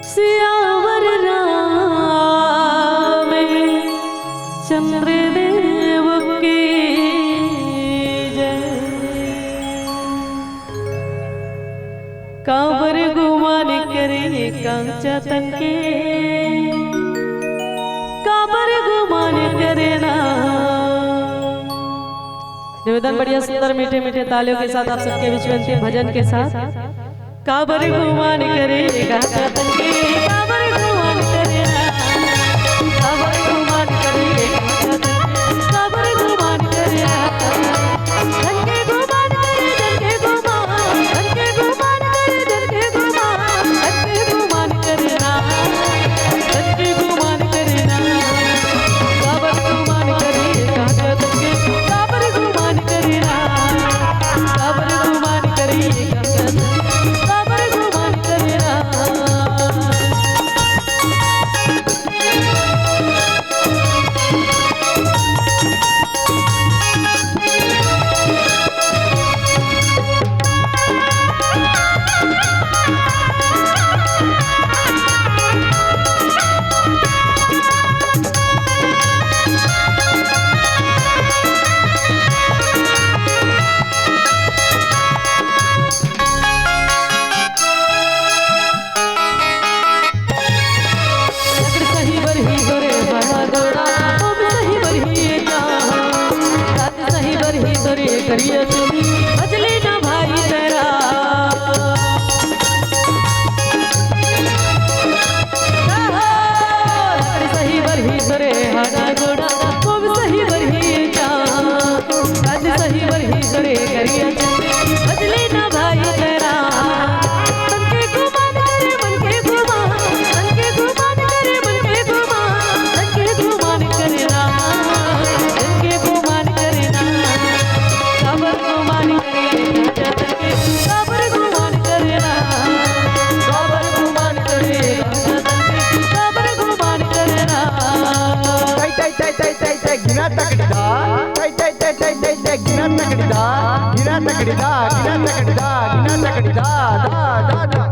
सियावर राम चंद्रदेव की जय। कांवर गुमान करे कांचा तनके, कांवर गुमान करे ना। निवेदन बढ़िया सुंदर मीठे मीठे तालियों के साथ आप सबके बीच में अंतिम भजन के साथ। कांवर गुमान करे कांचा तनके, कांवर गुमान करे ना, कांवर गुमान करे कांचा तनके, कांवर गुमान करे ना। धनके गुमान करे धनके गुमान, धनके गुमान करे धनके गुमान, धनके गुमान करे ना, धनके गुमान करे ना। कांवर गुमान करे कांचा तनके, कांवर गुमान करे ना, कांवर गुमान करे कांचा तनके, कांवर गुमान करे ना। करिए तुमी बजली ना भाई तेरा, सही बरही सरे हाड़ा गोड़ा वो भी सही बरही जा, सही बरही सरे करिए तुमी बजली ना भाई तेरा। बनके गुमान करे बनके गुमान, बनके गुमान करे बनके गुमान, बनके गुमान करे ना, बनके गुमान करे ना। कांवर गुमान करे कांचा तनके, कांवर गुमान करे ना, कांवर गुमान करे कांचा तनके, कांवर गुमान करे ना। tay gina takdida, gina takdida, gina takdida, gina takdida, gina takdida, da da da.